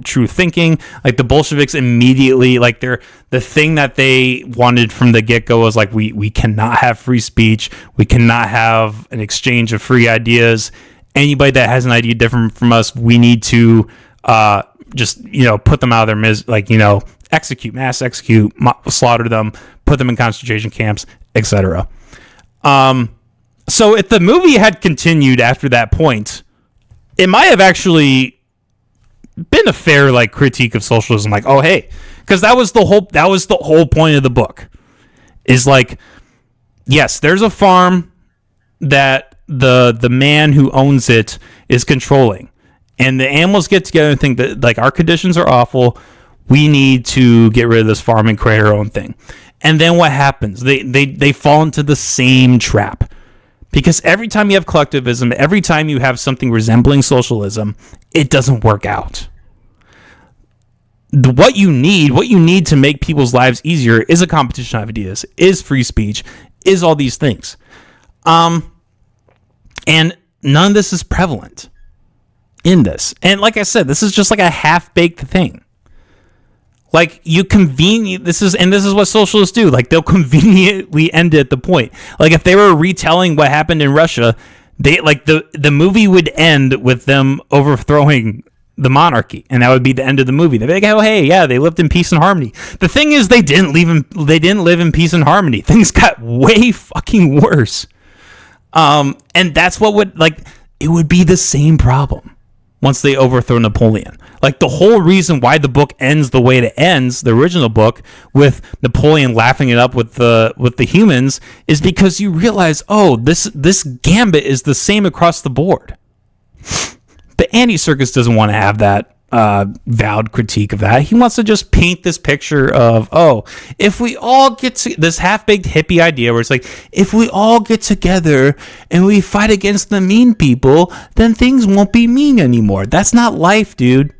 true thinking. Like the Bolsheviks immediately, like the thing that they wanted from the get-go was like, we cannot have free speech. We cannot have an exchange of free ideas. Anybody that has an idea different from us, we need to just put them out of their mass execute, slaughter them, put them in concentration camps, etc. So if the movie had continued after that point, it might have actually been a fair critique of socialism. Like, oh hey, because that was the whole point of the book. Is like, yes, there's a farm that the man who owns it is controlling, and the animals get together and think that our conditions are awful. We need to get rid of this farm and create our own thing. And then what happens? They fall into the same trap. Because every time you have collectivism, every time you have something resembling socialism, it doesn't work out. What you need to make people's lives easier is a competition of ideas, is free speech, is all these things. And none of this is prevalent in this. And like I said, this is just like a half-baked thing. Like, this is what socialists do. Like, they'll conveniently end it at the point. Like, if they were retelling what happened in Russia, the movie would end with them overthrowing the monarchy, and that would be the end of the movie. They'd be like, oh, hey, yeah, they lived in peace and harmony. The thing is, they didn't live in peace and harmony. Things got way fucking worse. And that's what it would be the same problem once they overthrow Napoleon. Like, the whole reason why the book ends the way it ends, the original book, with Napoleon laughing it up with the humans, is because you realize, oh, this gambit is the same across the board. But Andy Serkis doesn't want to have that vowed critique of that. He wants to just paint this picture of, oh, if we all get to this half-baked hippie idea where it's like, if we all get together and we fight against the mean people, then things won't be mean anymore. That's not life, dude.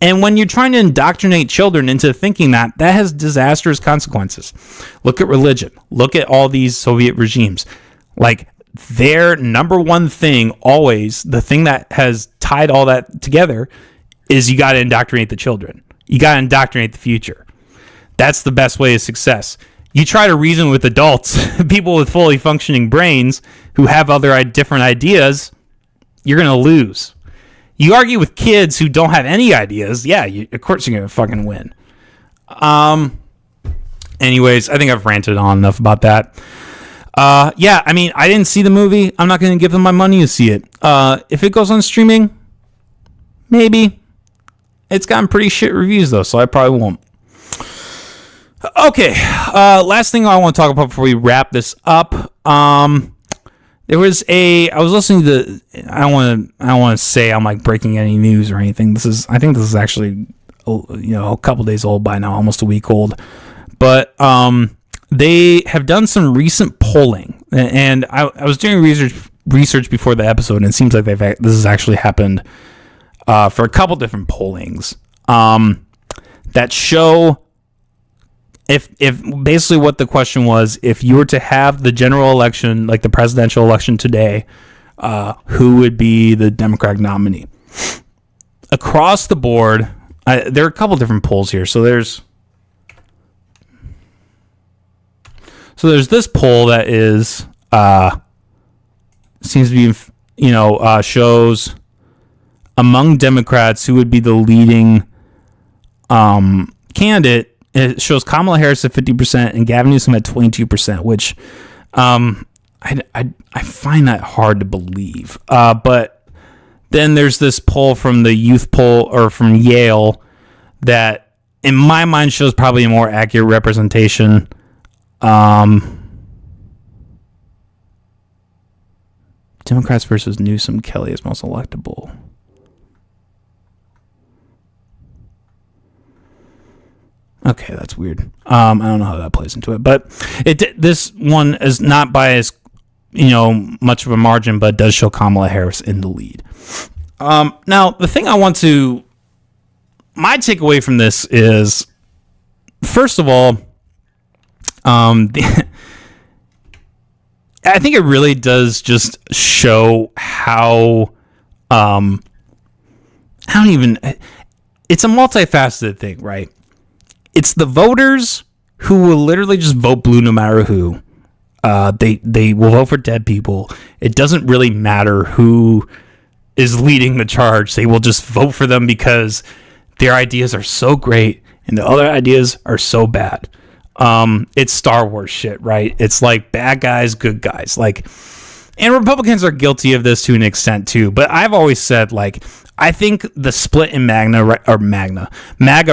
And when you're trying to indoctrinate children into thinking that has disastrous consequences. Look at religion. Look at all these Soviet regimes. Like, their number one thing, always, the thing that has tied all that together, is you got to indoctrinate the children. You got to indoctrinate the future. That's the best way of success. You try to reason with adults, people with fully functioning brains who have other different ideas, you're going to lose. You argue with kids who don't have any ideas, yeah, of course you're going to fucking win. Anyways, I think I've ranted on enough about that. Yeah, I mean, I didn't see the movie. I'm not going to give them my money to see it. If it goes on streaming, maybe. It's gotten pretty shit reviews, though, so I probably won't. Okay, last thing I want to talk about before we wrap this up. I was listening to, I don't want to say I'm like breaking any news or anything. I think this is actually, a couple days old by now, almost a week old. But they have done some recent polling, and I was doing research before the episode, and it seems like this has actually happened for a couple different pollings that show if basically what the question was, if you were to have the general election, like the presidential election today, who would be the Democratic nominee? Across the board, there are a couple different polls here. So there's this poll that is seems to be shows among Democrats who would be the leading candidate. It shows Kamala Harris at 50% and Gavin Newsom at 22%, which I find that hard to believe. But then there's this poll from the youth poll, or from Yale, that in my mind shows probably a more accurate representation. Democrats versus Newsom, Kelly is most electable. Okay, that's weird. I don't know how that plays into it, but this one is not by as much of a margin, but it does show Kamala Harris in the lead. Now, the thing my takeaway from this is, first of all, I think it really does just show how it's a multifaceted thing, right? It's the voters who will literally just vote blue no matter who. They will vote for dead people. It doesn't really matter who is leading the charge. They will just vote for them because their ideas are so great and the other ideas are so bad. It's Star Wars shit, right? It's like bad guys, good guys. And Republicans are guilty of this to an extent too. But I've always said, I think the split in MAGA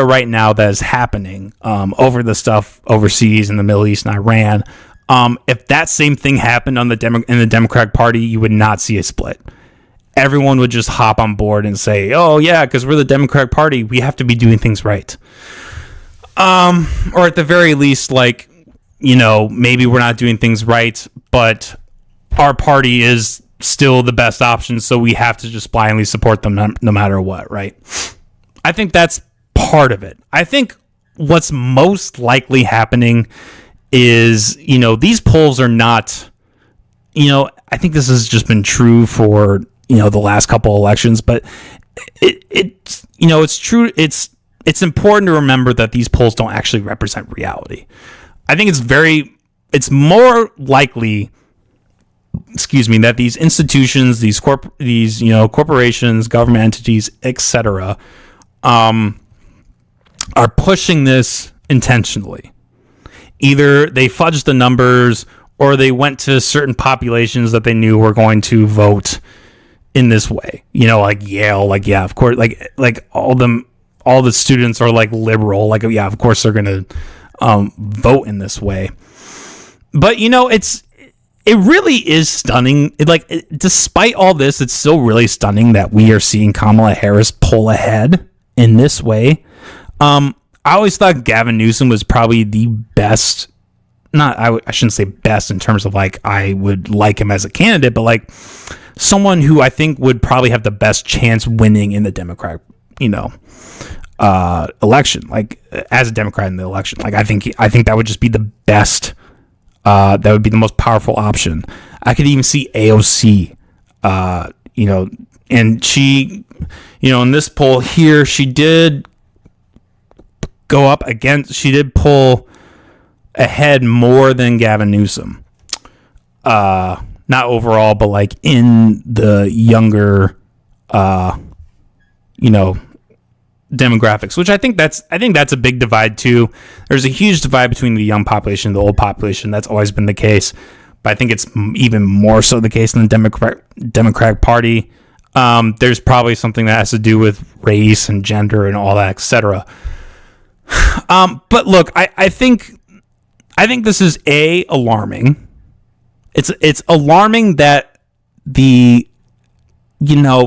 right now that is happening over the stuff overseas in the Middle East and Iran. If that same thing happened in the Democratic Party, you would not see a split. Everyone would just hop on board and say, "Oh yeah, because we're the Democratic Party, we have to be doing things right." Or at the very least, maybe we're not doing things right, but our party is still the best option, so we have to just blindly support them no matter what, right? I think that's part of it. I think what's most likely happening is, these polls are not, I think this has just been true for, the last couple elections, but it's true. It's important to remember that these polls don't actually represent reality. I think it's more likely, that these institutions, these corporations, government entities, etc., are pushing this intentionally. Either they fudged the numbers, or they went to certain populations that they knew were going to vote in this way. Like Yale, of course, like all the students are like liberal, of course they're going to vote in this way. But it really is stunning. Despite all this, it's still really stunning that we are seeing Kamala Harris pull ahead in this way. I always thought Gavin Newsom was probably the best. I shouldn't say best in terms of I would like him as a candidate, but someone who I think would probably have the best chance winning in the Democratic, election. As a Democrat in the election, I think that would just be the best. That would be the most powerful option. I could even see AOC, and she, in this poll here, she did go up against, she did pull ahead more than Gavin Newsom. Not overall, but in the younger, demographics, which I think that's a big divide too. There's a huge divide between the young population and the old population. That's always been the case, but I think it's even more so the case in the Democratic Party. There's probably something that has to do with race and gender and all that, etc. But look, I think this is alarming. It's alarming that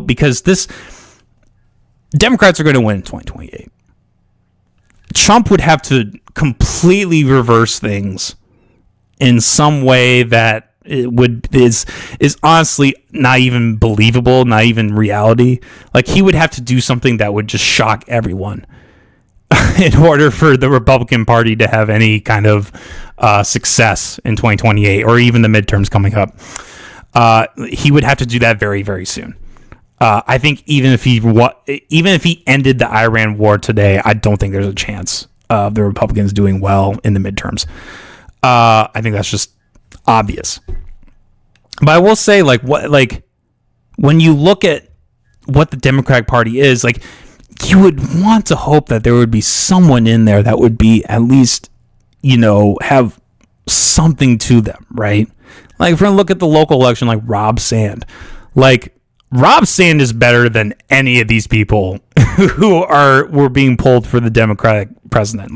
because this Democrats are going to win in 2028. Trump would have to completely reverse things in some way that is honestly not even believable, not even reality. He would have to do something that would just shock everyone in order for the Republican Party to have any kind of success in 2028 or even the midterms coming up. He would have to do that very, very soon. I think even if he ended the Iran war today, I don't think there's a chance of the Republicans doing well in the midterms. I think that's just obvious. But I will say, when you look at what the Democratic Party is, you would want to hope that there would be someone in there that would be at least, have something to them, right? If we're gonna look at the local election, Rob Sand, Rob Sand is better than any of these people who were being pulled for the Democratic president.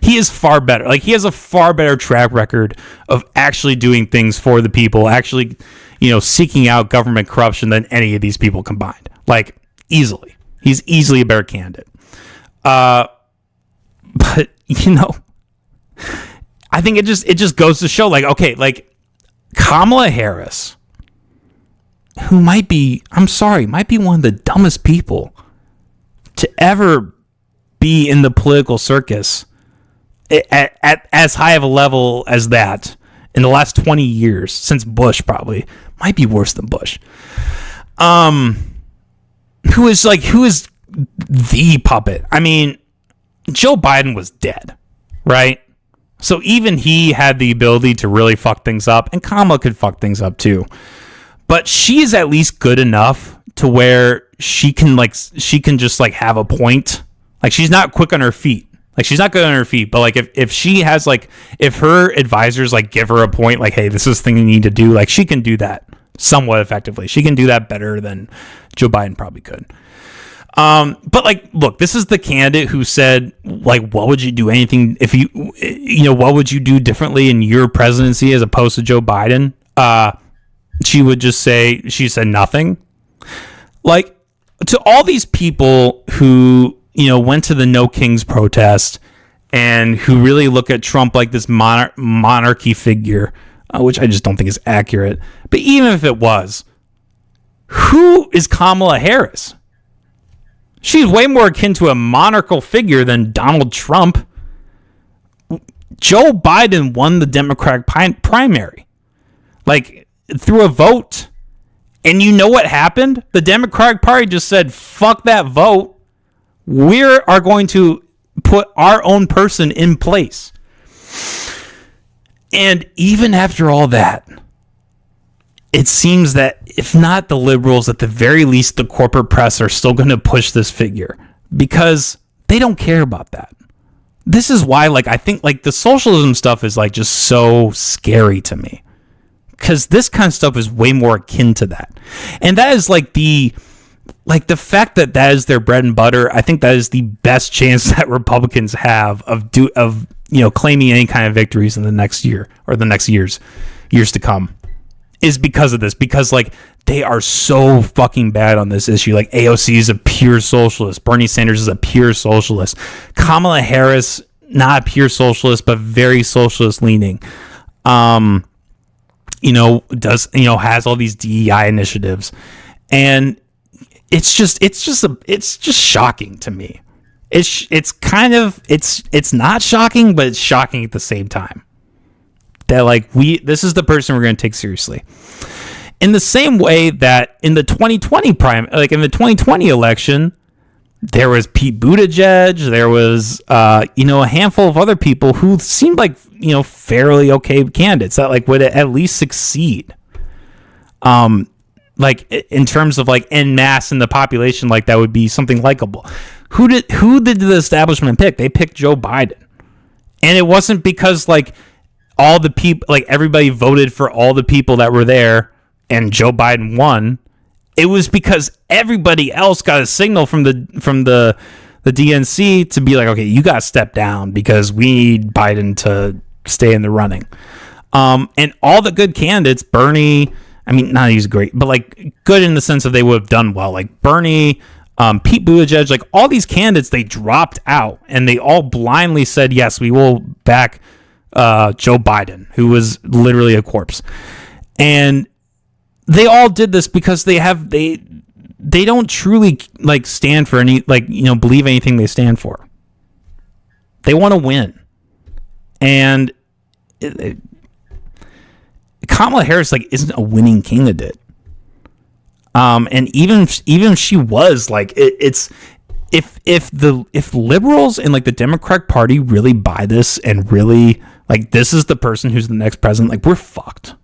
He is far better. He has a far better track record of actually doing things for the people, actually, seeking out government corruption than any of these people combined. Easily. He's easily a better candidate. But, I think it just goes to show, Kamala Harris, who might be one of the dumbest people to ever be in the political circus at as high of a level as that in the last 20 years, since Bush probably, might be worse than Bush. Who is the puppet? I mean, Joe Biden was dead, right? So even he had the ability to really fuck things up, and Kamala could fuck things up too. But she is at least good enough to where she can just have a point. She's not quick on her feet. She's not good on her feet. But if she has if her advisors give her a point, hey, this is the thing you need to do, she can do that somewhat effectively. She can do that better than Joe Biden probably could. But look, this is the candidate who said, what would you do anything if what would you do differently in your presidency as opposed to Joe Biden? She would just say, she said nothing. To all these people who, went to the No Kings protest and who really look at Trump like this monarchy figure, which I just don't think is accurate. But even if it was, who is Kamala Harris? She's way more akin to a monarchical figure than Donald Trump. Joe Biden won the Democratic primary, like through a vote. And you know what happened? The Democratic Party just said, fuck that vote. We are going to put our own person in place. And even after all that, it seems that if not the liberals, at the very least, the corporate press are still going to push this figure because they don't care about that. This is why, like, I think like the socialism stuff is like just so scary to me. Because this kind of stuff is way more akin to that. And that is like the fact that is their bread and butter. I think that is the best chance that Republicans have of claiming any kind of victories in the next year or the next years to come is because of this. Because like they are so fucking bad on this issue. Like AOC is a pure socialist. Bernie Sanders is a pure socialist. Kamala Harris, not a pure socialist, but very socialist leaning. Has all these DEI initiatives, and it's just shocking to me. It's not shocking, but it's shocking at the same time that like this is the person we're going to take seriously. In the same way that in the 2020 in the 2020 election, there was Pete Buttigieg, there was a handful of other people who seemed like fairly okay candidates that like would at least succeed. Like in terms of like en masse in the population, like that would be something likable. Who did the establishment pick? They picked Joe Biden, and it wasn't because like all the people, like everybody voted for all the people that were there, and Joe Biden won. It was because everybody else got a signal from the DNC to be like, okay, you got to step down because we need Biden to stay in the running. And all the good candidates, Bernie, I mean, not he's great, but like good in the sense of they would have done well. Like Bernie, Pete Buttigieg, like all these candidates, they dropped out and they all blindly said, yes, we will back Joe Biden, who was literally a corpse. And they all did this because they don't truly like stand for any, like, believe anything they stand for. They want to win. And Kamala Harris like isn't a winning candidate. And even if she was, like, it's if liberals and like the Democratic Party really buy this and really like this is the person who's the next president, like we're fucked.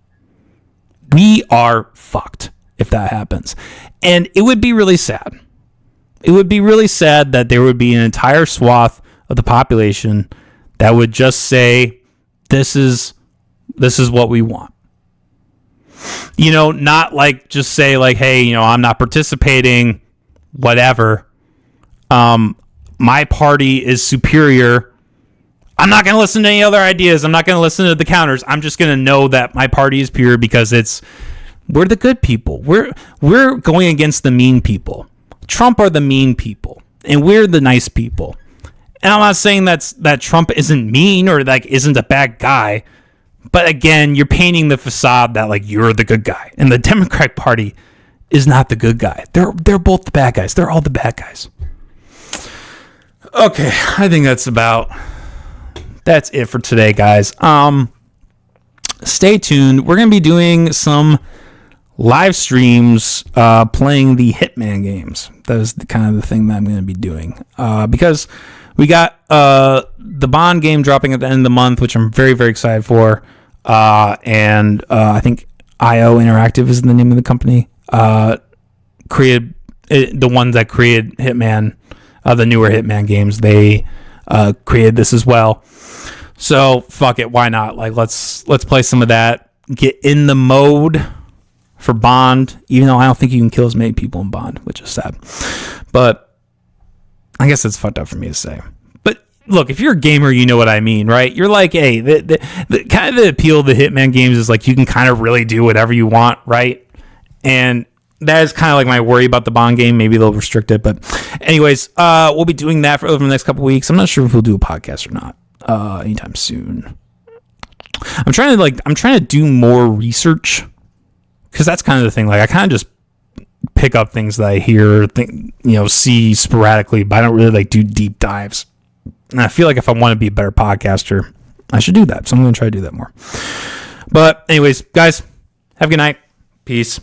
We are fucked if that happens. And it would be really sad. It would be really sad that there would be an entire swath of the population that would just say, this is what we want. Not like just say like, hey, I'm not participating, whatever. My party is superior. I'm not going to listen to any other ideas. I'm not going to listen to the counters. I'm just going to know that my party is pure because we're the good people. We're going against the mean people. Trump are the mean people, and we're the nice people. And I'm not saying that Trump isn't mean or like isn't a bad guy, but again, you're painting the facade that like you're the good guy, and the Democratic Party is not the good guy. They're both the bad guys. They're all the bad guys. Okay, I think that's it for today, guys. Stay tuned. We're going to be doing some live streams playing the Hitman games. That is the kind of the thing that I'm going to be doing. Because we got the Bond game dropping at the end of the month, which I'm very, very excited for. And I think IO Interactive is the name of the company. Created the ones that created Hitman, the newer Hitman games. They created this as well. So fuck it, why not? Like let's play some of that. Get in the mode for Bond, even though I don't think you can kill as many people in Bond, which is sad. But I guess it's fucked up for me to say. But look, if you're a gamer, you know what I mean, right? You're like, hey, the kind of the appeal of the Hitman games is like you can kind of really do whatever you want, right? And that is kind of like my worry about the Bond game. Maybe they'll restrict it, but anyways, we'll be doing that over the next couple weeks. I'm not sure if we'll do a podcast or not anytime soon. I'm trying to do more research because that's kind of the thing. Like I kind of just pick up things that I hear, see sporadically, but I don't really like do deep dives. And I feel like if I want to be a better podcaster, I should do that. So I'm going to try to do that more. But anyways, guys, have a good night. Peace.